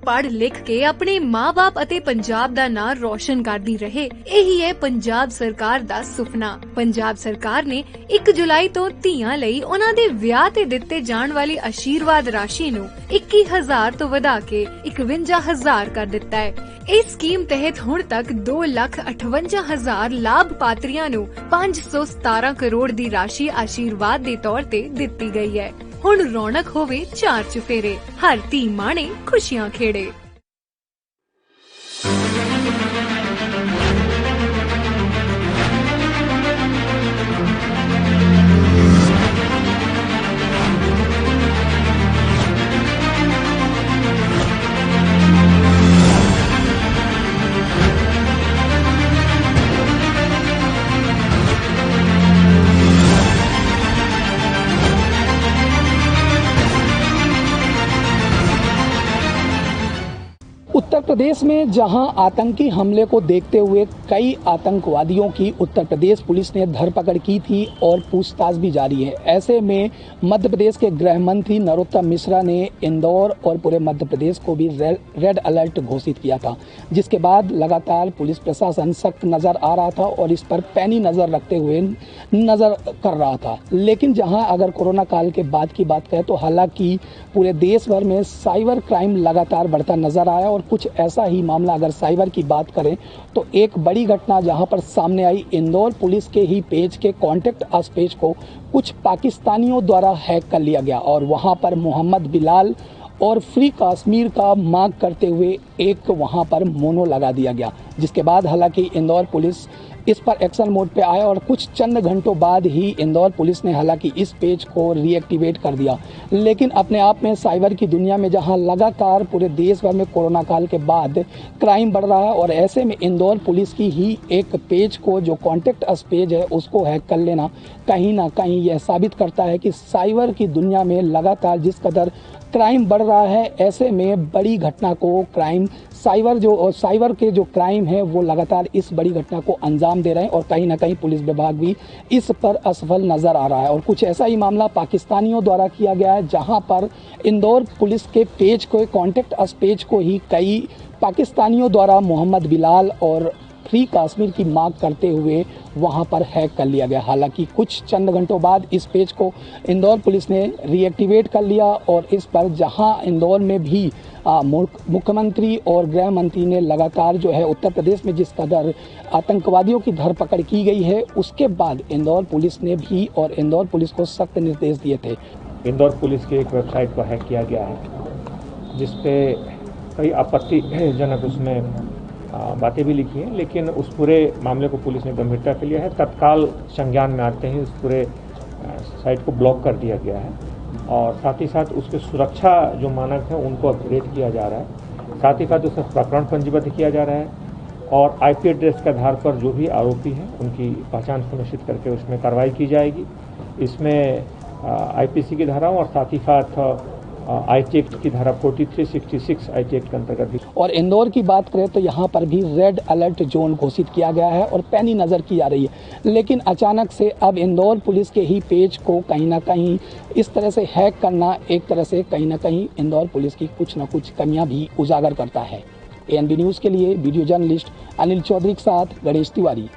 पढ़ लिख के अपने माँ बाप ਅਤੇ ਪੰਜਾਬ ਦਾ ਨਾਂ ਰੋਸ਼ਨ ਕਰਦੀ ਰਹੇ। ਇਹੀ ਹੈ ਪੰਜਾਬ ਸਰਕਾਰ ਦਾ ਸੁਪਨਾ। ਪੰਜਾਬ ਸਰਕਾਰ ਨੇ 1 ਜੁਲਾਈ ਤੋਂ ਧੀਆਂ ਲਈ ਉਹਨਾਂ ਦੇ ਵਿਆਹ ਤੇ ਦਿੱਤੇ ਜਾਣ ਵਾਲੀ ਆਸ਼ੀਰਵਾਦ ਰਾਸ਼ੀ ਨੂੰ 21,000 ਤੋਂ ਵਧਾ ਕੇ 51,000 ਕਰ ਦਿੱਤਾ ਹੈ। ਇਸ ਸਕੀਮ ਤਹਿਤ ਹੁਣ ਤੱਕ 2,58,000 ਲਾਭਪਾਤਰੀਆਂ ਨੂੰ 517 ਕਰੋੜ ਦੀ ਰਾਸ਼ੀ ਆਸ਼ੀਰਵਾਦ ਦੇ ਤੌਰ ਤੇ ਦਿੱਤੀ ਗਈ ਹੈ। ਹੁਣ ਰੌਣਕ ਹੋਵੇ 4 ਚੁਫੇਰੇ, ਹਰ ਧੀ ਮਾਣੇ ਖੁਸ਼ੀਆਂ ਖੇੜੇ। उत्तर प्रदेश में जहां आतंकी हमले को देखते हुए कई आतंकवादियों की उत्तर प्रदेश पुलिस ने धरपकड़ की थी और पूछताछ भी जारी है। ऐसे में मध्य प्रदेश के गृह मंत्री नरोत्तम मिश्रा ने इंदौर और पूरे मध्य प्रदेश को भी रेड अलर्ट घोषित किया था, जिसके बाद लगातार पुलिस प्रशासन सख्त नजर आ रहा था और इस पर पैनी नजर रखते हुए नजर कर रहा था। लेकिन जहां अगर कोरोना काल के बाद की बात करें तो हालांकि पूरे देश भर में साइबर क्राइम लगातार बढ़ता नजर आया और कुछ ऐसा ही मामला अगर साइबर की बात करें तो एक बड़ी घटना जहां पर सामने आई। इंदौर पुलिस के ही पेज के कॉन्टेक्ट अस पेज को कुछ पाकिस्तानियों द्वारा हैक कर लिया गया और वहां पर मोहम्मद बिलाल और फ्री कश्मीर का मांग करते हुए एक वहां पर मोनो लगा दिया गया, जिसके बाद हालांकि इंदौर पुलिस इस पर एक्शन मोड पे आया और कुछ चंद घंटों बाद ही इंदौर पुलिस ने हालांकि इस पेज को रीएक्टिवेट कर दिया। लेकिन अपने आप में साइबर की दुनिया में जहां लगातार पूरे देश भर में कोरोना काल के बाद क्राइम बढ़ रहा है और ऐसे में इंदौर पुलिस की ही एक पेज को जो कॉन्टेक्ट अस पेज है उसको हैक कर लेना कहीं ना कहीं यह साबित करता है कि साइबर की दुनिया में लगातार जिस कदर क्राइम बढ़ रहा है, ऐसे में बड़ी घटना को साइबर के जो क्राइम है वो लगातार इस बड़ी घटना को अंजाम दे रहे हैं और कहीं ना कहीं पुलिस विभाग भी इस पर असफल नजर आ रहा है। और कुछ ऐसा ही मामला पाकिस्तानियों द्वारा किया गया है, जहां पर इंदौर पुलिस के पेज को कॉन्टेक्ट अस पेज को ही कई पाकिस्तानियों द्वारा मोहम्मद बिलाल और फ्री कश्मीर की मांग करते हुए वहां पर हैक कर लिया गया। हालांकि कुछ चंद घंटों बाद इस पेज को इंदौर पुलिस ने रीएक्टिवेट कर लिया और इस पर जहां इंदौर में भी मुख्यमंत्री और गृह मंत्री ने लगातार जो है उत्तर प्रदेश में जिस कदर आतंकवादियों की धरपकड़ की गई है, उसके बाद इंदौर पुलिस ने भी और इंदौर पुलिस को सख्त निर्देश दिए थे। इंदौर पुलिस की एक वेबसाइट को हैक किया गया है, जिसपे कई आपत्तिजनक उसमें बातें भी लिखी हैं, लेकिन उस पूरे मामले को पुलिस ने गंभीरता से लिया है। तत्काल संज्ञान में आते ही उस पूरे साइट को ब्लॉक कर दिया गया है और साथ ही साथ उसके सुरक्षा जो मानक हैं उनको अपग्रेड किया जा रहा है। साथ ही साथ उसमें प्रकरण पंजीबद्ध किया जा रहा है और आईपी एड्रेस के आधार पर जो भी आरोपी हैं उनकी पहचान सुनिश्चित करके उसमें कार्रवाई की जाएगी। इसमें आईपीसी की धाराओं और साथ ही साथ आईटी एक्ट की धारा 4366 आईटी एक्ट के अंतर्गत भी। और इंदौर की बात करें तो यहाँ पर भी रेड अलर्ट जोन घोषित किया गया है और पैनी नजर की जा रही है। लेकिन अचानक से अब इंदौर पुलिस के ही पेज को कहीं ना कहीं इस तरह से हैक करना एक तरह से कहीं ना कहीं इंदौर पुलिस की कुछ न कुछ कमियां भी उजागर करता है। एएनबी न्यूज के लिए वीडियो जर्नलिस्ट अनिल चौधरी के साथ गणेश तिवारी।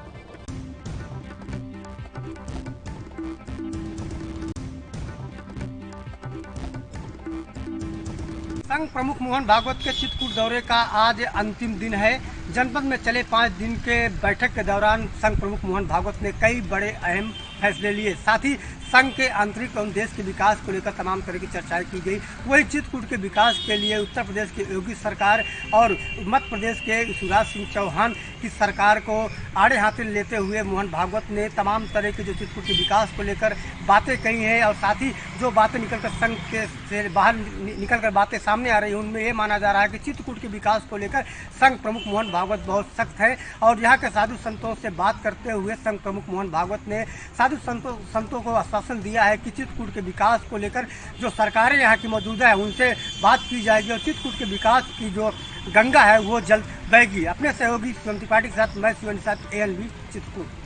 संघ प्रमुख मोहन भागवत के चित्रकूट दौरे का आज अंतिम दिन है। जनपद में चले 5 दिन के बैठक के दौरान संघ प्रमुख मोहन भागवत ने कई बड़े अहम फैसले लिए। साथ ही संघ के आंतरिक एवं देश के विकास को लेकर तमाम तरह की चर्चाएं की गई। वही चित्रकूट के विकास के लिए उत्तर प्रदेश की योगी सरकार और मध्य प्रदेश के शिवराज सिंह चौहान की सरकार को आड़े हाथे लेते हुए मोहन भागवत ने तमाम तरह के जो चित्रकूट के विकास को लेकर बातें कही हैं और साथ ही जो बातें निकलकर संघ के से बाहर निकलकर बातें सामने आ रही हैं, उनमें ये माना जा रहा है कि चित्रकूट के विकास को लेकर संघ प्रमुख मोहन भागवत बहुत सख्त है। और यहाँ के साधु संतों से बात करते हुए संघ प्रमुख मोहन भागवत ने साधु संतों को आश्वासन दिया है कि चित्रकूट के विकास को लेकर जो सरकारें यहाँ की मौजूदा है उनसे बात की जाएगी और चित्रकूट के विकास की जो गंगा है वो जल्द बहेगी। अपने सहयोगी क्रांति पार्टी के साथ मैं शिवन के साथ एएनबी चित्रकूट।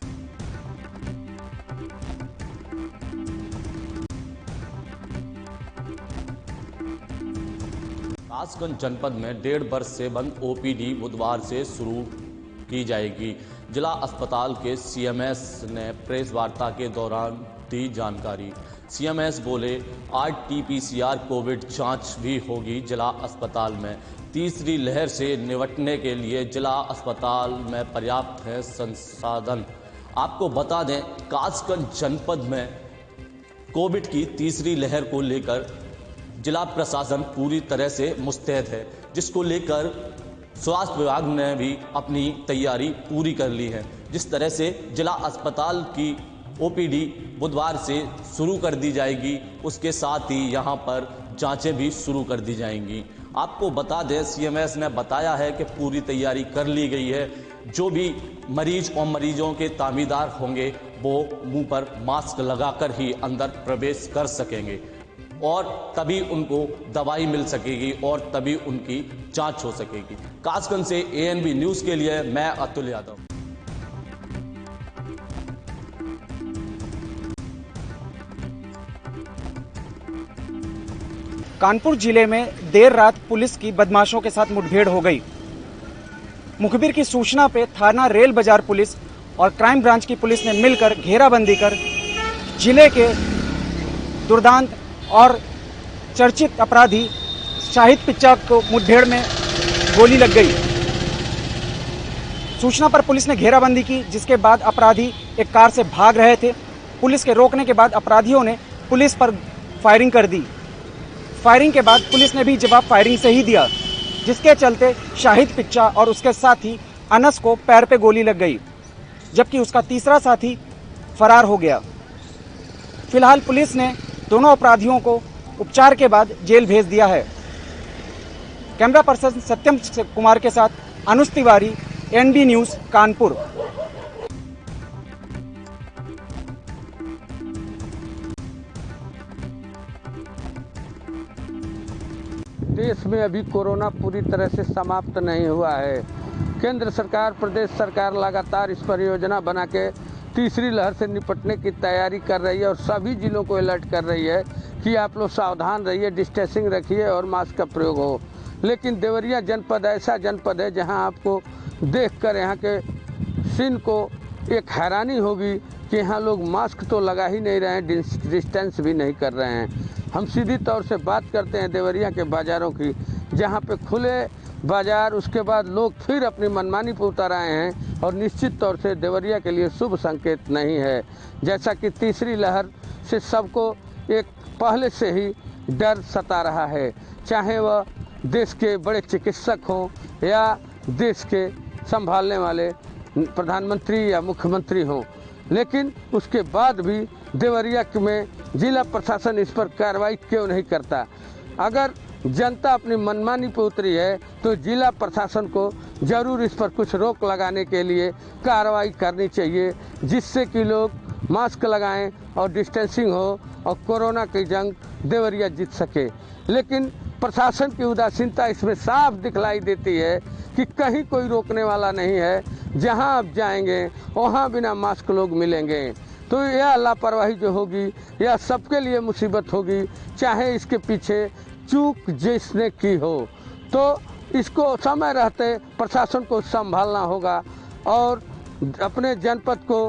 कासगंज जनपद में 1.5 वर्ष से बंद ओपीडी बुधवार से शुरू की जाएगी। जिला अस्पताल के सीएमएस ने प्रेस वार्ता के दौरान दी जानकारी। सीएमएस बोले, आरटीपीसीआर कोविड जांच भी होगी जिला अस्पताल में। तीसरी लहर से निपटने के लिए जिला अस्पताल में पर्याप्त है संसाधन। आपको बता दें, कासगंज जनपद में कोविड की तीसरी लहर को लेकर जिला प्रशासन पूरी तरह से मुस्तैद है, जिसको लेकर स्वास्थ्य विभाग ने भी अपनी तैयारी पूरी कर ली है। जिस तरह से जिला अस्पताल की ओपीडी बुधवार से शुरू कर दी जाएगी, उसके साथ ही यहां पर जांचें भी शुरू कर दी जाएंगी। आपको बता दें, सीएमएस ने बताया है कि पूरी तैयारी कर ली गई है। जो भी मरीज और मरीजों के तामीदार होंगे वो मुंह पर मास्क लगाकर ही अंदर प्रवेश कर सकेंगे और तभी उनको दवाई मिल सकेगी और तभी उनकी जांच हो सकेगी। कासगंज से एएनबी न्यूज के लिए मैं अतुल यादव। कानपुर जिले में देर रात पुलिस की बदमाशों के साथ मुठभेड़ हो गई। मुखबिर की सूचना पे थाना रेल बाजार पुलिस और क्राइम ब्रांच की पुलिस ने मिलकर घेराबंदी कर जिले के दुर्दांत और चर्चित अपराधी शाहिद पिच्चा को मुठभेड़ में गोली लग गई। सूचना पर पुलिस ने घेराबंदी की, जिसके बाद अपराधी एक कार से भाग रहे थे। पुलिस के रोकने के बाद अपराधियों ने पुलिस पर फायरिंग कर दी। फायरिंग के बाद पुलिस ने भी जवाब फायरिंग से ही दिया, जिसके चलते शाहिद पिच्चा और उसके साथी अनस को पैर पे गोली लग गई, जबकि उसका तीसरा साथी फरार हो गया। फिलहाल पुलिस ने दोनों अपराधियों को उपचार के बाद जेल भेज दिया है। कैमरा पर्सन सत्यम कुमार के साथ अनुज तिवारी, एनबी न्यूज, कानपुर। देश में अभी कोरोना पूरी तरह से समाप्त नहीं हुआ है। केंद्र सरकार, प्रदेश सरकार लगातार इस पर योजना बना के तीसरी लहर से निपटने की तैयारी कर रही है और सभी जिलों को अलर्ट कर रही है कि आप लोग सावधान रहिए, डिस्टेंसिंग रखिए और मास्क का प्रयोग हो। लेकिन देवरिया जनपद ऐसा जनपद है जहां आपको देखकर यहाँ के सीन को एक हैरानी होगी कि यहाँ लोग मास्क तो लगा ही नहीं रहे हैं, डिस्टेंस भी नहीं कर रहे हैं। हम सीधी तौर से बात करते हैं देवरिया के बाज़ारों की, जहाँ पे खुले बाज़ार, उसके बाद लोग फिर अपनी मनमानी पर उतर आए हैं और निश्चित तौर से देवरिया के लिए शुभ संकेत नहीं है। जैसा कि तीसरी लहर से सबको एक पहले से ही डर सता रहा है, चाहे वह देश के बड़े चिकित्सक हों या देश के संभालने वाले प्रधानमंत्री या मुख्यमंत्री हों। लेकिन उसके बाद भी देवरिया में जिला प्रशासन इस पर कार्रवाई क्यों नहीं करता? अगर जनता अपनी मनमानी पर उतरी है तो जिला प्रशासन को जरूर इस पर कुछ रोक लगाने के लिए कार्रवाई करनी चाहिए, जिससे कि लोग मास्क लगाएं और डिस्टेंसिंग हो और कोरोना की जंग देवरिया जीत सके। लेकिन प्रशासन की उदासीनता इसमें साफ दिखलाई देती है कि कहीं कोई रोकने वाला नहीं है। जहां आप जाएंगे वहां बिना मास्क लोग मिलेंगे, तो यह लापरवाही जो होगी यह सबके लिए मुसीबत होगी, चाहे इसके पीछे चूक जिसने की हो। तो इसको समय रहते प्रशासन को संभालना होगा और अपने जनपद को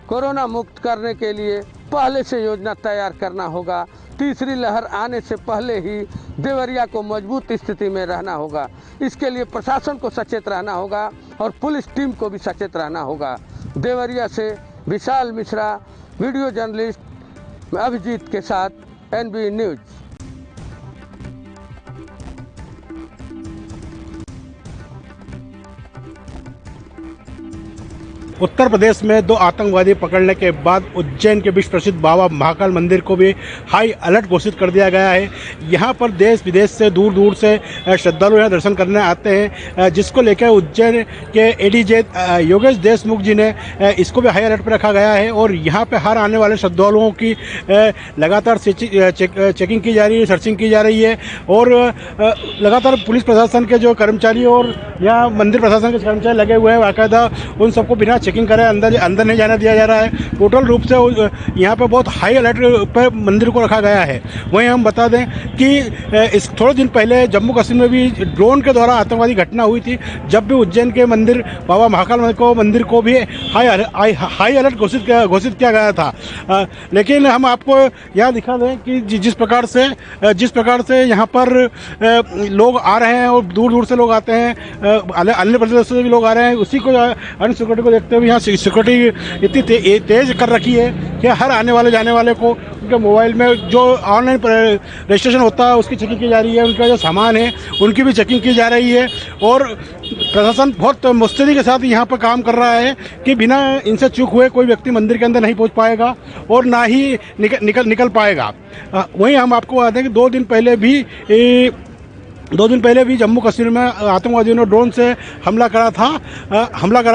कोरोना मुक्त करने के लिए पहले से योजना तैयार करना होगा। तीसरी लहर आने से पहले ही देवरिया को मजबूत स्थिति में रहना होगा। इसके लिए प्रशासन को सचेत रहना होगा और पुलिस टीम को भी सचेत रहना होगा। देवरिया से विशाल मिश्रा, वीडियो जर्नलिस्ट अभिजीत के साथ एनबी न्यूज। उत्तर प्रदेश में 2 आतंकवादी पकड़ने के बाद उज्जैन के विश्व प्रसिद्ध बाबा महाकाल मंदिर को भी हाई अलर्ट घोषित कर दिया गया है। यहाँ पर देश विदेश से दूर दूर से श्रद्धालु यहाँ दर्शन करने आते हैं, जिसको लेकर उज्जैन के एडीजे योगेश देशमुख जी ने इसको भी हाई अलर्ट पर रखा गया है और यहाँ पे हर आने वाले श्रद्धालुओं की लगातार चेकिंग की जा रही है, सर्चिंग की जा रही है और लगातार पुलिस प्रशासन के जो कर्मचारी और यहाँ मंदिर प्रशासन के कर्मचारी लगे हुए हैं, बाकायदा उन सबको बिना चेकिंग करे, अंदर नहीं जाने दिया जा रहा है। टोटल रूप से यहाँ पे बहुत हाई अलर्ट पे मंदिर को रखा गया है। वहीं हम बता दें कि इस थोड़े दिन पहले जम्मू कश्मीर में भी ड्रोन के द्वारा आतंकवादी घटना हुई थी, जब भी उज्जैन के मंदिर बाबा महाकाल मंदिर को भी हाई अलर्ट घोषित किया गया था। लेकिन हम आपको यहाँ दिखा दें कि जिस प्रकार से यहाँ पर लोग आ रहे हैं और दूर दूर से लोग आते हैं, अन्य प्रदेशों से भी लोग आ रहे हैं, उसी को अन्य सिक्योरिटी को देखते हुए यहाँ सिक्योरिटी इतनी तेज कर रखी है कि हर आने वाले जाने वाले को उनके मोबाइल में जो ऑनलाइन रजिस्ट्रेशन होता है उसकी चेकिंग की जा रही है, उनका जो सामान है उनकी भी चेकिंग की जा रही है। और प्रशासन बहुत मुस्तैदी के साथ यहाँ पर काम कर रहा है कि बिना इनसे चूक हुए कोई व्यक्ति मंदिर के अंदर नहीं पहुँच पाएगा और ना ही निकल पाएगा। वहीं हम आपको बता दें कि 2 दिन पहले भी जम्मू कश्मीर में आतंकवादियों ने ड्रोन से हमला करा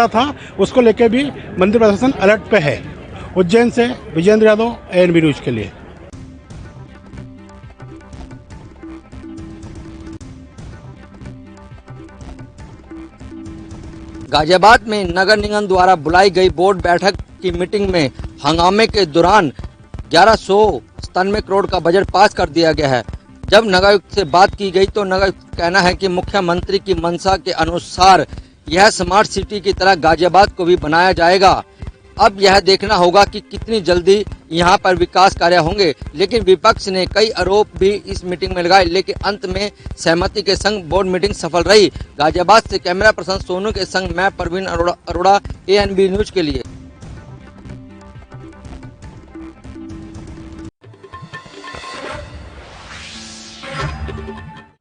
था, उसको लेके भी मंदिर प्रशासन अलर्ट पे है। उज्जैन से विजेंद्र यादव, ANB न्यूज के लिए। गाजियाबाद में नगर निगम द्वारा बुलाई गई बोर्ड बैठक की मीटिंग में हंगामे के दौरान 1197 करोड़ का बजट पास कर दिया गया है। जब नगर आयुक्त से बात की गई तो नगर आयुक्त का कहना है कि मुख्यमंत्री की मंशा के अनुसार यह स्मार्ट सिटी की तरह गाजियाबाद को भी बनाया जाएगा। अब यह देखना होगा कि कितनी जल्दी यहाँ पर विकास कार्य होंगे। लेकिन विपक्ष ने कई आरोप भी इस मीटिंग में लगाए, लेकिन अंत में सहमति के संग बोर्ड मीटिंग सफल रही। गाजियाबाद से कैमरा पर्सन सोनू के संग मैं परवीन अरोड़ा, ANB न्यूज के लिए।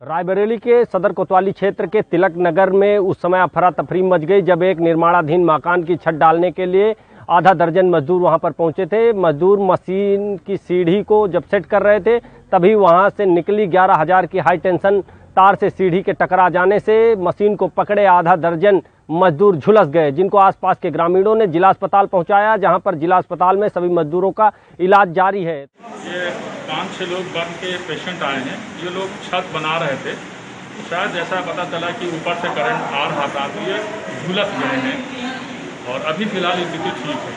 रायबरेली के सदर कोतवाली क्षेत्र के तिलक नगर में उस समय अफरा तफरी मच गई जब एक निर्माणाधीन मकान की छत डालने के लिए आधा दर्जन मजदूर वहां पर पहुंचे थे। मजदूर मशीन की सीढ़ी को जब सेट कर रहे थे तभी वहां से निकली 11,000 की हाई टेंशन तार से सीढ़ी के टकरा जाने से मशीन को पकड़े आधा दर्जन मजदूर झुलस गए, जिनको आसपास के ग्रामीणों ने जिला अस्पताल पहुंचाया, जहां पर जिला अस्पताल में सभी मजदूरों का इलाज जारी है। ये 5-6 लोग बर्न के पेशेंट आए हैं। ये लोग छत बना रहे थे, शायद ऐसा पता चला कि ऊपर से करंट आ रहा था तो ये झुलस गए हैं और अभी फिलहाल स्थिति ठीक है,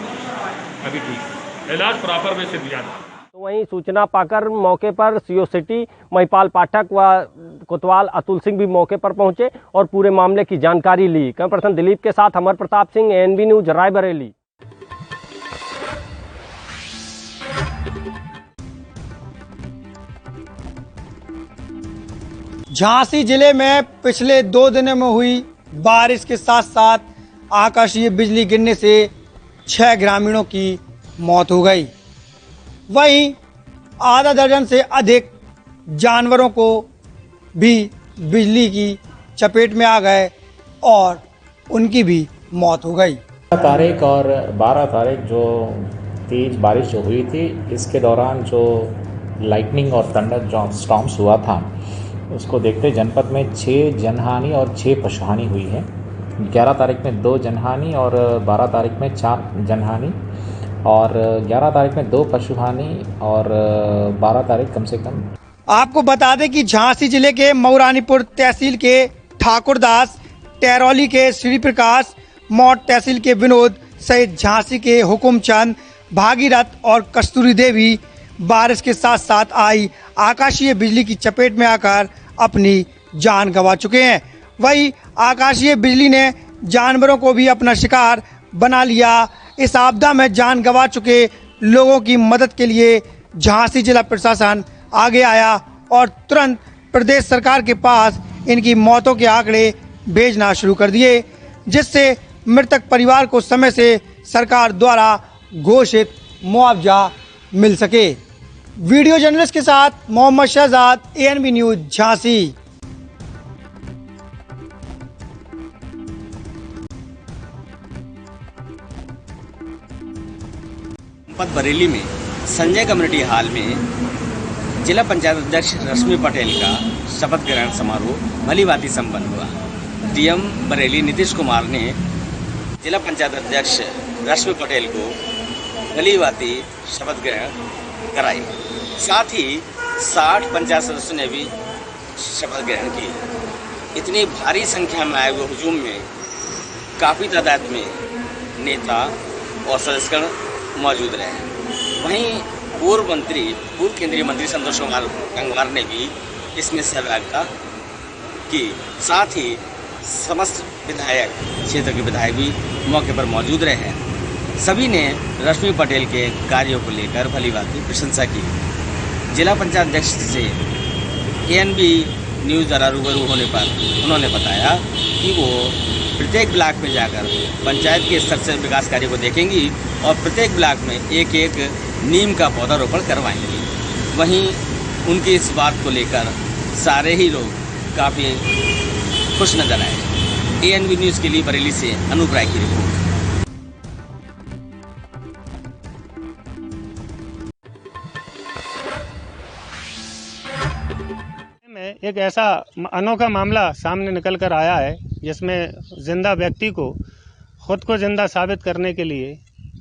अभी ठीक, इलाज प्रॉपर वे से दिया जाए। तो वहीं सूचना पाकर मौके पर CO सिटी महिपाल पाठक व कोतवाल अतुल सिंह भी मौके पर पहुंचे और पूरे मामले की जानकारी ली। कैमरा पर्सन दिलीप के साथ अमर प्रताप सिंह, ANB न्यूज, रायबरेली। झांसी जिले में पिछले 2 दिनों में हुई बारिश के साथ साथ आकाशीय बिजली गिरने से 6 ग्रामीणों की मौत हो गई। वहीं आधा दर्जन से अधिक जानवरों को भी बिजली की चपेट में आ गए और उनकी भी मौत हो गई। 12 तारीख और 12 तारीख जो तेज बारिश जो हुई थी, इसके दौरान जो लाइटनिंग और थंडर स्टॉर्म्स हुआ था, उसको देखते जनपद में 6 जनहानि और 6 पशुहानि हुई है। 11 तारीख में 2 जनहानि और 12 तारीख में 4 जनहानि और 11 तारीख में 2 पशुहानि और 12 तारीख कम से कम। आपको बता दें कि झांसी जिले के मऊरानीपुर तहसील के ठाकुरदास, टैरौली के श्री प्रकाश, मौट तहसील के विनोद सहित झांसी के हुकुमचंद, भागीरथ और कस्तूरी देवी बारिश के साथ साथ आई आकाशीय बिजली की चपेट में आकर अपनी जान गंवा चुके हैं। वही आकाशीय बिजली ने जानवरों को भी अपना शिकार बना लिया। इस आपदा में जान गंवा चुके लोगों की मदद के लिए झांसी जिला प्रशासन आगे आया और तुरंत प्रदेश सरकार के पास इनकी मौतों के आंकड़े भेजना शुरू कर दिए, जिससे मृतक परिवार को समय से सरकार द्वारा घोषित मुआवजा मिल सके। वीडियो जर्नलिस्ट के साथ मोहम्मद शहजाद, ANB न्यूज, झांसी। बरेली में संजय कम्युनिटी हॉल में जिला पंचायत अध्यक्ष रश्मि पटेल का शपथ ग्रहण समारोह भलीभांति संपन्न हुआ। DM बरेली नीतीश कुमार ने जिला पंचायत अध्यक्ष रश्मि पटेल को भलीभांति शपथ ग्रहण कराई। साथ ही 60 पंचायत सदस्यों ने भी शपथ ग्रहण की। इतनी भारी संख्या में आए हुए हुजूम में काफ़ी तादाद में नेता और सदस्यगण मौजूद रहे। वहीं पूर्व केंद्रीय मंत्री संतोष कुमार गंगवार ने भी इसमें सहभागिता की। साथ ही समस्त विधायक, क्षेत्र के विधायक भी मौके पर मौजूद रहे हैं। सभी ने रश्मि पटेल के कार्यों को लेकर भलीभांति प्रशंसा की। जिला पंचायत अध्यक्ष से एएनबी न्यूज़ द्वारा रूबरू होने पर उन्होंने बताया कि वो प्रत्येक ब्लॉक में जाकर पंचायत के स्तर से विकास कार्य को देखेंगी और प्रत्येक ब्लॉक में एक एक नीम का पौधारोपण करवाएंगी। वहीं उनकी इस बात को लेकर सारे ही लोग काफ़ी खुश नजर आए। एएनबी न्यूज़ के लिए बरेली से अनूप राय की रिपोर्ट। एक ऐसा अनोखा मामला सामने निकल कर आया है जिसमें जिंदा व्यक्ति को खुद को जिंदा साबित करने के लिए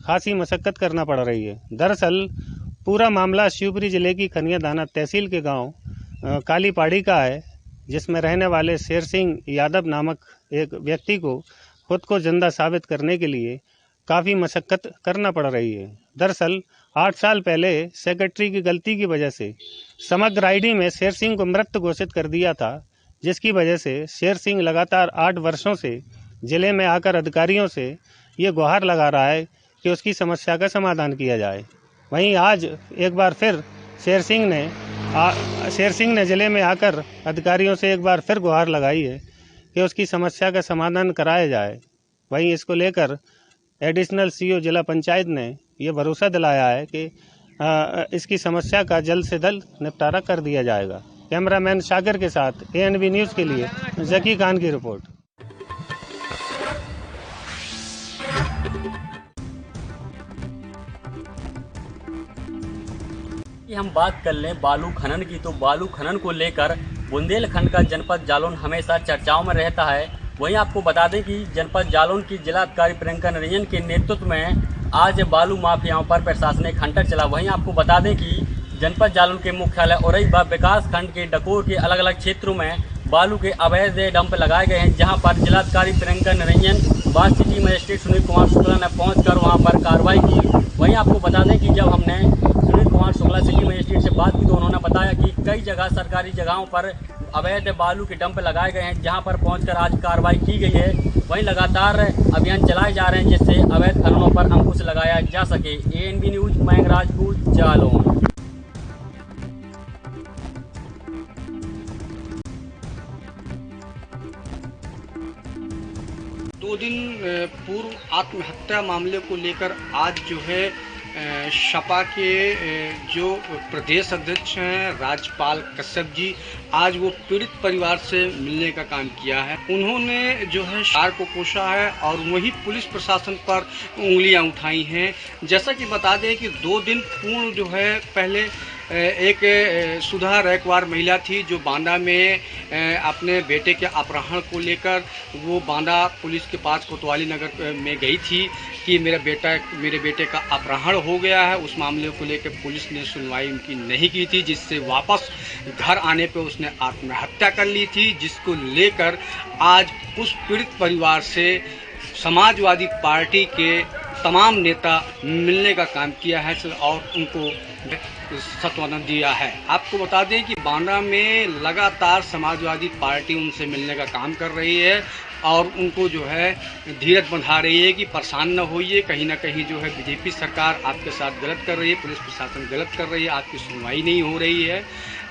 खासी मशक्कत करना पड़ रही है। दरअसल पूरा मामला शिवपुरी जिले की खनिया दाना तहसील के गांव काली पहाड़ी का है, जिसमें रहने वाले शेर सिंह यादव नामक एक व्यक्ति को खुद को जिंदा साबित करने के लिए काफ़ी मशक्कत करना पड़ रही है। दरअसल 8 साल पहले सेक्रेटरी की गलती की वजह से समग्र आईडी में शेर सिंह को मृत घोषित कर दिया था, जिसकी वजह से शेर सिंह लगातार 8 वर्षों से जिले में आकर अधिकारियों से ये गुहार लगा रहा है कि उसकी समस्या का समाधान किया जाए। वहीं आज एक बार फिर शेर सिंह ने जिले में आकर अधिकारियों से एक बार फिर गुहार लगाई है कि उसकी समस्या का समाधान कराया जाए। वहीं इसको लेकर एडिशनल सीईओ जिला पंचायत ने ये भरोसा दिलाया है कि इसकी समस्या का जल्द से जल्द निपटारा कर दिया जाएगा। कैमरामैन शाकिर के साथ एएनबी न्यूज़ के लिए जकी खान की रिपोर्ट। हम बात कर लें बालू खनन की, तो बालू खनन को लेकर बुंदेलखंड का जनपद जालौन हमेशा चर्चाओं में रहता है। वहीं आपको बता दें कि जनपद जालौन की जिलाधिकारी प्रियंका निरंजन के नेतृत्व में आज बालू माफियाओं पर प्रशासनिक हंटर चला। वहीं आपको बता दें कि जनपद जालौन के मुख्यालय औरई व विकास खंड के डकोर के अलग अलग क्षेत्रों में बालू के अवैध डंप लगाए गए हैं, जहां पर जिलाधिकारी प्रियंका निरंजन व सिटी मजिस्ट्रेट सुनील कुमार शुक्ला ने पहुंचकर वहां पर कार्रवाई की। वहीं आपको बता दें कि जब हमने सुनील कुमार शुक्ला सिटी मजिस्ट्रेट से बात की तो उन्होंने बताया कि कई जगह सरकारी जगहों पर अवैध बालू के डंप लगाए गए हैं, जहां पर पहुंचकर आज कार्रवाई की गई है। वहीं लगातार अभियान चलाए जा रहे हैं जिससे अवैध खननों पर अंकुश लगाया जा सके। ANB news Mayank Rajput Jalaun. 2 दिन पूर्व आत्महत्या मामले को लेकर आज जो है सपा के जो प्रदेश अध्यक्ष हैं राजपाल कश्यप जी, आज वो पीड़ित परिवार से मिलने का काम किया है। उन्होंने जो है शार को कोसा है और वही पुलिस प्रशासन पर उंगलियां उठाई हैं। जैसा कि बता दें कि 2 दिन पूर्व जो है पहले एक सुधा रैकवार महिला थी जो बांदा में अपने बेटे के अपहरण को लेकर वो बांदा पुलिस के पास कोतवाली नगर में गई थी कि मेरे बेटे का अपहरण हो गया है। उस मामले को लेकर पुलिस ने सुनवाई उनकी नहीं की थी, जिससे वापस घर आने पे उसने आत्महत्या कर ली थी, जिसको लेकर आज उस पीड़ित परिवार से समाजवादी पार्टी के तमाम नेता मिलने का काम किया है और उनको सांत्वना दिया है। आपको बता दें कि बांदा में लगातार समाजवादी पार्टी उनसे मिलने का काम कर रही है और उनको जो है धीरज बंधा रही है कि परेशान न होइए, कहीं ना कहीं जो है बीजेपी सरकार आपके साथ गलत कर रही है, पुलिस प्रशासन गलत कर रही है, आपकी सुनवाई नहीं हो रही है।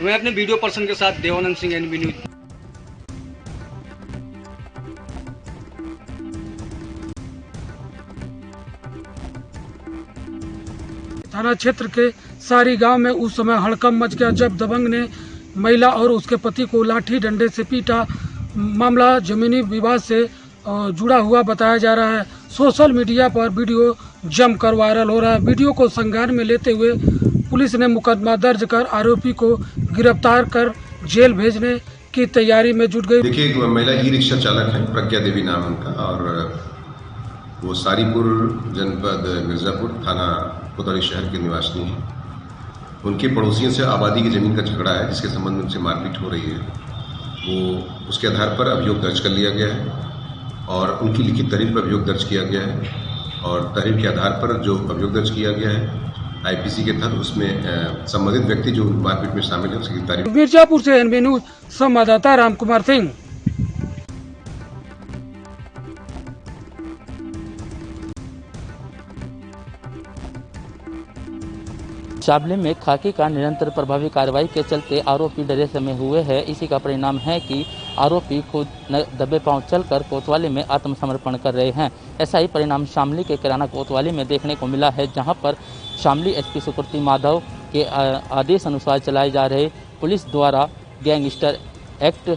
मैं अपने वीडियो पर्सन के साथ देवानंद सिंह, एनबी न्यूज। थाना क्षेत्र के सारी गांव में उस समय हड़कंप मच गया जब दबंग ने महिला और उसके पति को लाठी डंडे से पीटा। मामला जमीनी विवाद से जुड़ा हुआ बताया जा रहा है। सोशल मीडिया पर वीडियो जमकर वायरल हो रहा है। वीडियो को संज्ञान में लेते हुए पुलिस ने मुकदमा दर्ज कर आरोपी को गिरफ्तार कर जेल भेजने की तैयारी में जुट गई। देखिए, एक महिला ई रिक्शा चालक है, प्रज्ञा देवी नाम उनका, और वो सारीपुर जनपद मिर्जापुर थाना कोतवाली शहर के निवासी हैं। उनके पड़ोसियों से आबादी की जमीन का झगड़ा है जिसके संबंध में उनसे मारपीट हो रही है। वो उसके आधार पर अभियोग दर्ज कर लिया गया है और उनकी लिखित तारीख पर अभियोग दर्ज किया गया है और तहरीर के आधार पर जो अभियोग दर्ज किया गया है आईपीसी के तहत, उसमें संबंधित व्यक्ति जो मारपीट में शामिल है उसकी गिरफ्तारी। मिर्जापुर से एनबी न्यूज संवाददाता रामकुमार सिंह। शामली में खाकी का निरंतर प्रभावी कार्रवाई के चलते आरोपी डरे समय हुए हैं। इसी का परिणाम है कि आरोपी खुद दबे पांव चलकर कोतवाली में आत्मसमर्पण कर रहे हैं। ऐसा ही परिणाम शामली के किराना कोतवाली में देखने को मिला है, जहां पर शामली एसपी सुकृति माधव के आदेश अनुसार चलाए जा रहे पुलिस द्वारा गैंगस्टर एक्ट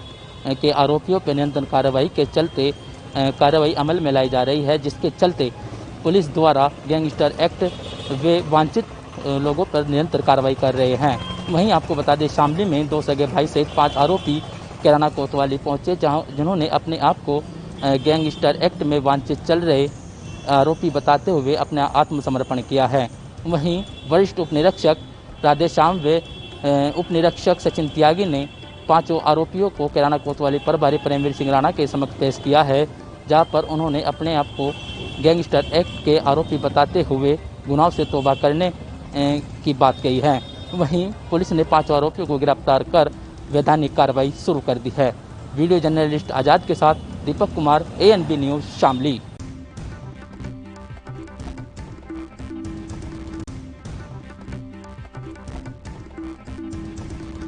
के आरोपियों पर निरंतर कार्रवाई के चलते कार्रवाई अमल में लाई जा रही है, जिसके चलते पुलिस द्वारा गैंगस्टर एक्ट व वांछित लोगों पर निरंतर कार्रवाई कर रहे हैं। वहीं आपको बता दें, शामली में 2 सगे भाई सहित 5 आरोपी किराना कोतवाली पहुंचे, जिन्होंने अपने आप को गैंगस्टर एक्ट में वांछित चल रहे आरोपी बताते हुए अपना आत्मसमर्पण किया है। वहीं वरिष्ठ उप निरीक्षक राधेश्याम व उप निरीक्षक सचिन त्यागी ने 5 आरोपियों को किराना कोतवाली प्रभारी प्रेमवीर सिंह राणा के समक्ष पेश किया है, जहां पर उन्होंने अपने आप को गैंगस्टर एक्ट के आरोपी बताते हुए गुनाहों से तौबा करने की बात कही है। वहीं पुलिस ने 5 आरोपियों को गिरफ्तार कर वैधानिक कार्रवाई शुरू कर दी है। वीडियो जर्नलिस्ट आजाद के साथ दीपक कुमार, ANB न्यूज शामली।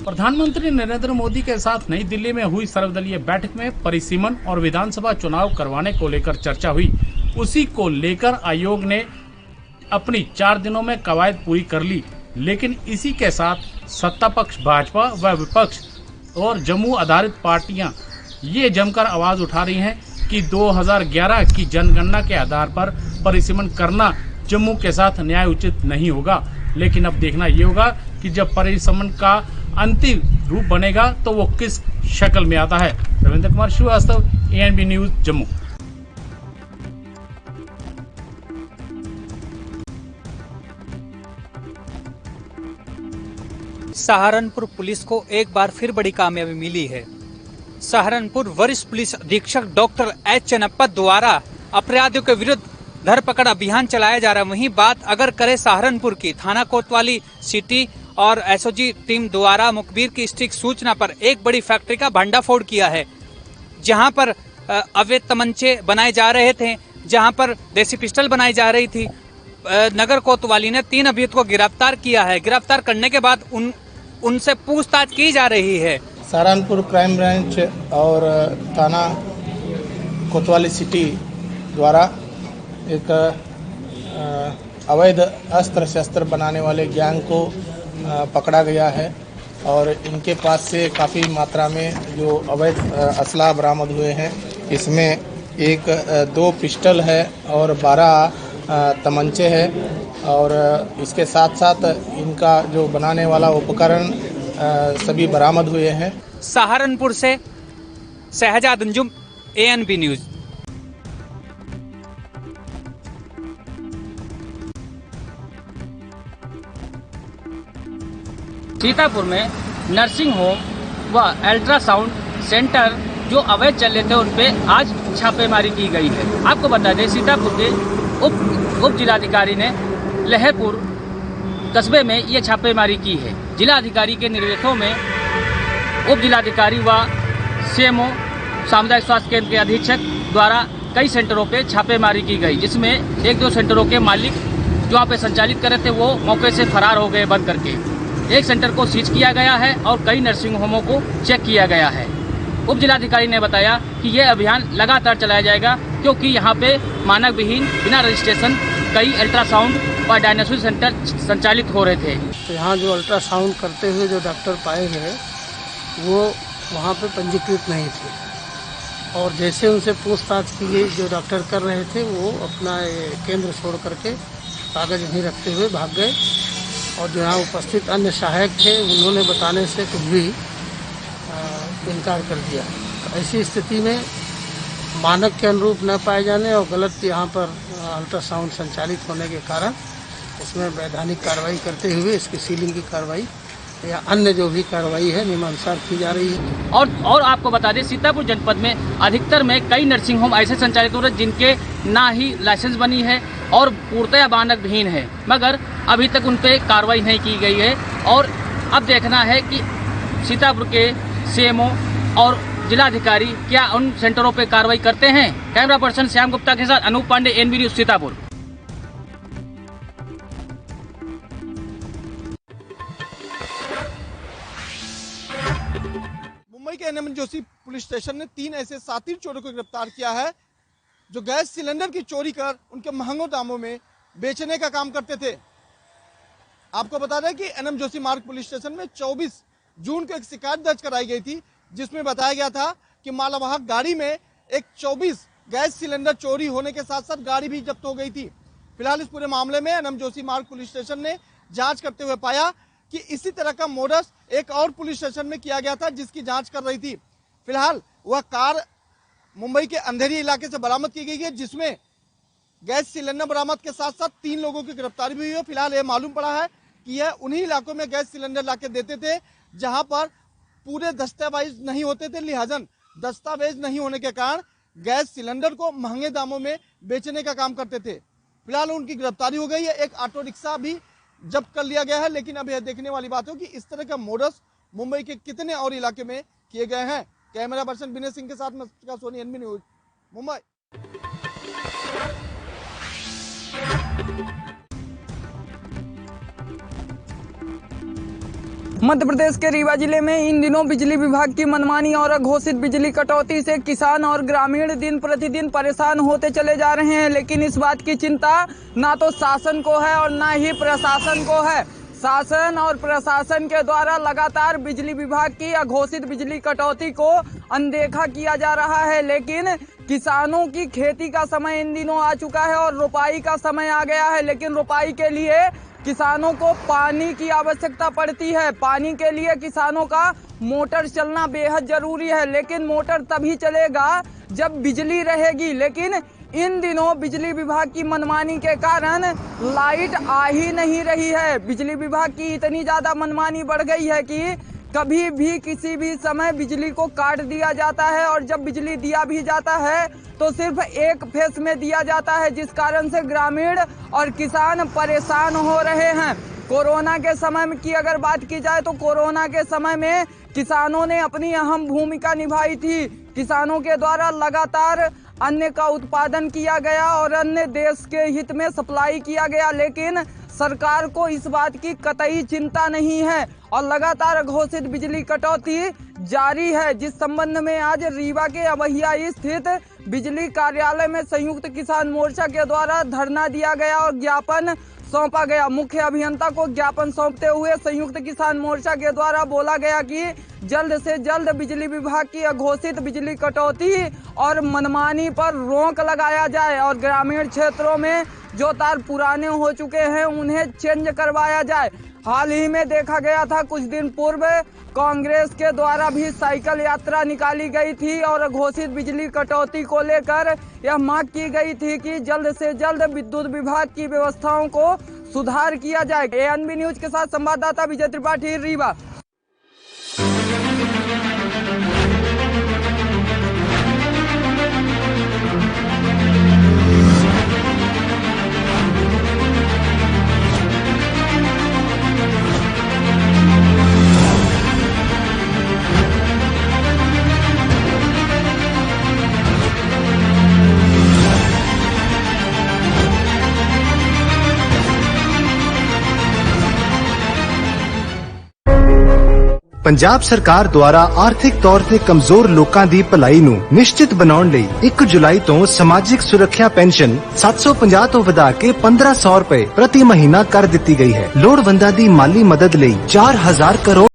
प्रधानमंत्री नरेंद्र मोदी के साथ नई दिल्ली में हुई सर्वदलीय बैठक में परिसीमन और विधानसभा चुनाव करवाने को लेकर चर्चा हुई। उसी को लेकर आयोग ने अपनी 4 दिनों में कवायद पूरी कर ली, लेकिन इसी के साथ सत्ता पक्ष भाजपा व विपक्ष और जम्मू आधारित पार्टियां ये जमकर आवाज उठा रही हैं कि 2011 की जनगणना के आधार पर परिसीमन करना जम्मू के साथ न्याय उचित नहीं होगा। लेकिन अब देखना ये होगा कि जब परिसीमन का अंतिम रूप बनेगा तो वो किस शक्ल में आता है। Ravindra Kumar Srivastava, ANB news Jammu. Saharanpur police को एक बार फिर बड़ी कामयाबी मिली है। सहारनपुर वरिष्ठ पुलिस अधीक्षक डॉक्टर एच चन्नप्पा द्वारा अपराधियों के विरुद्ध धरपकड़ अभियान चलाया जा रहा है। वहीं बात अगर करें सहारनपुर की, थाना कोतवाली सिटी और SOG टीम द्वारा मुखबिर की स्टिक सूचना पर एक बड़ी फैक्ट्री का भंडाफोड़ किया है, जहां पर अवैध तमंचे बनाए जा रहे थे, जहां पर देसी पिस्टल बनाई जा रही थी। नगर कोतवाली ने 3 अभियुक्तों को गिरफ्तार किया है। गिरफ्तार करने के बाद उनसे पूछताछ की जा रही है। सहारनपुर क्राइम ब्रांच और थाना कोतवाली सिटी द्वारा एक अवैध अस्त्र शस्त्र बनाने वाले गैंग को पकड़ा गया है और इनके पास से काफ़ी मात्रा में जो अवैध असला बरामद हुए हैं। इसमें 2 पिस्टल है और 12 तमंचे हैं और इसके साथ साथ इनका जो बनाने वाला उपकरण सभी बरामद हुए हैं। सहारनपुर से शहजाद अंजुम, ANB न्यूज। सीतापुर में नर्सिंग होम व अल्ट्रासाउंड सेंटर जो अवैध चल रहे थे उन पे आज छापेमारी की गई है। आपको बता दें, सीतापुर के उप जिलाधिकारी ने लहरपुर कस्बे में ये छापेमारी की है। जिलाधिकारी के निर्देशों में उप जिलाधिकारी व CMO सामुदायिक स्वास्थ्य केंद्र के अधीक्षक द्वारा कई सेंटरों पे छापेमारी की गई, जिसमें 1-2 सेंटरों के मालिक जो वहाँ पे संचालित कर रहे थे वो मौके से फरार हो गए बंद करके। एक सेंटर को सीज किया गया है और कई नर्सिंग होमों को चेक किया गया है। उप जिलाधिकारी ने बताया कि यह अभियान लगातार चलाया जाएगा, क्योंकि यहाँ पे मानक विहीन बिना रजिस्ट्रेशन कई अल्ट्रासाउंड और डायग्नोस्टिक सेंटर संचालित हो रहे थे। तो यहाँ जो अल्ट्रासाउंड करते हुए जो डॉक्टर पाए गए वो वहाँ पे पंजीकृत नहीं थे और जैसे उनसे पूछताछ की गई, जो डॉक्टर कर रहे थे वो अपना केंद्र छोड़ करके कागज नहीं रखते हुए भाग गए और जो यहाँ उपस्थित अन्य सहायक थे उन्होंने बताने से कुछ भी इनकार कर दिया। तो ऐसी स्थिति में मानक के अनुरूप न पाए जाने और गलत यहाँ पर अल्ट्रासाउंड संचालित होने के कारण इसमें वैधानिक कार्रवाई करते हुए इसकी सीलिंग की कार्रवाई या अन्य जो भी कार्रवाई है नियमानुसार की जा रही है। और आपको बता दें, सीतापुर जनपद में अधिकतर में कई नर्सिंग होम ऐसे संचालित हो रहे हैं जिनके ना ही लाइसेंस बनी है, और पूर्णतया मानकहीन है, मगर अभी तक उन पर कार्रवाई नहीं की गई है। और अब देखना है कि सीतापुर के सीएमओ और जिलाधिकारी क्या उन सेंटरों पर कार्रवाई करते हैं। कैमरा पर्सन श्याम गुप्ता के साथ अनूप पांडे, एनबी न्यूज सीतापुर। मुंबई के एनएम जोशी पुलिस स्टेशन ने 3 ऐसे साथी चोरों को गिरफ्तार किया है जो गैस सिलेंडर की चोरी कर उनके महंगों दामों में बेचने का काम करते थे। आपको बता दें कि एनएम जोशी मार्ग पुलिस स्टेशन में 24 जून को एक शिकायत दर्ज कराई गई थी, जिसमें बताया गया था कि मालवाहक गाड़ी में एक 24 गैस सिलेंडर चोरी होने के साथ साथ गाड़ी भी जब्त हो गई थी। फिलहाल इस पूरे मामले में एनएम जोशी मार्ग पुलिस स्टेशन ने जांच करते हुए पाया कि इसी तरह का मोडस एक और पुलिस स्टेशन में किया गया था, जिसकी जांच कर रही थी। फिलहाल वह कार मुंबई के अंधेरी इलाके से बरामद की गई है, जिसमें गैस सिलेंडर बरामद के साथ साथ 3 लोगों की गिरफ्तारी भी हुई है। फिलहाल यह मालूम पड़ा है कि यह उन्हीं इलाकों में गैस सिलेंडर लाके देते थे जहां पर पूरे दस्तावेज नहीं होते थे, लिहाजन दस्तावेज नहीं होने के कारण गैस सिलेंडर को महंगे दामों में बेचने का काम करते थे। फिलहाल उनकी गिरफ्तारी हो गई है। एक ऑटो रिक्शा भी जब्त कर लिया गया है, लेकिन अब यह देखने वाली बात हो कि इस तरह का मोडस मुंबई के कितने और इलाके में किए गए हैं। कैमरा पर्सन विनय सिंह के साथ मैं सोनी, एनबी न्यूज मुंबई। मध्य प्रदेश के रीवा जिले में इन दिनों बिजली विभाग की मनमानी और अघोषित बिजली कटौती से किसान और ग्रामीण दिन प्रतिदिन परेशान होते चले जा रहे हैं, लेकिन इस बात की चिंता ना तो शासन को है और ना ही प्रशासन को है। शासन और प्रशासन के द्वारा लगातार बिजली विभाग की अघोषित बिजली कटौती को अनदेखा किया जा रहा है, लेकिन किसानों की खेती का समय इन दिनों आ चुका है और रोपाई का समय आ गया है। लेकिन रोपाई के लिए किसानों को पानी की आवश्यकता पड़ती है। पानी के लिए किसानों का मोटर चलना बेहद जरूरी है, लेकिन मोटर तभी चलेगा जब बिजली रहेगी। लेकिन इन दिनों बिजली विभाग की मनमानी के कारण लाइट आ ही नहीं रही है। बिजली विभाग की इतनी ज्यादा मनमानी बढ़ गई है कि कभी भी किसी भी समय बिजली को काट दिया जाता है, और जब बिजली दिया भी जाता है तो सिर्फ एक फेस में दिया जाता है, जिस कारण से ग्रामीण और किसान परेशान हो रहे हैं। कोरोना के समय की अगर बात की जाए तो कोरोना के समय में किसानों ने अपनी अहम भूमिका निभाई थी। किसानों के द्वारा लगातार अन्न का उत्पादन किया गया और अन्न देश के हित में सप्लाई किया गया, लेकिन सरकार को इस बात की कतई चिंता नहीं है और लगातार घोषित बिजली कटौती जारी है, जिस संबंध में आज रीवा के अवहिया स्थित बिजली कार्यालय में संयुक्त किसान मोर्चा के द्वारा धरना दिया गया और ज्ञापन सौंपा गया। मुख्य अभियंता को ज्ञापन सौंपते हुए संयुक्त किसान मोर्चा के द्वारा बोला गया कि जल्द से जल्द बिजली विभाग की अघोषित बिजली कटौती और मनमानी पर रोक लगाया जाए और ग्रामीण क्षेत्रों में जो तार पुराने हो चुके हैं उन्हें चेंज करवाया जाए। हाल ही में देखा गया था, कुछ दिन पूर्व कांग्रेस के द्वारा भी साइकिल यात्रा निकाली गई थी और घोषित बिजली कटौती को लेकर यह मांग की गई थी कि जल्द से जल्द विद्युत विभाग की व्यवस्थाओं को सुधार किया जाए। एएनबी न्यूज के साथ संवाददाता विजय त्रिपाठी, रीवा। ਪੰਜਾਬ ਸਰਕਾਰ ਦੁਆਰਾ ਆਰਥਿਕ ਤੌਰ ਤੇ ਕਮਜ਼ੋਰ ਲੋਕਾਂ ਦੀ ਭਲਾਈ ਨੂੰ ਨਿਸ਼ਚਿਤ ਬਣਾਉਣ ਲਈ 1 ਜੁਲਾਈ ਤੋਂ ਸਮਾਜਿਕ ਸੁਰੱਖਿਆ ਪੈਨਸ਼ਨ 750 ਤੋਂ ਵਧਾ ਕੇ 1500 ਰੁਪਏ ਪ੍ਰਤੀ ਮਹੀਨਾ ਕਰ ਦਿੱਤੀ ਗਈ ਹੈ। ਲੋੜਵੰਦਾਂ ਦੀ ਮਾਲੀ ਮਦਦ ਲਈ 4000 ਕਰੋੜ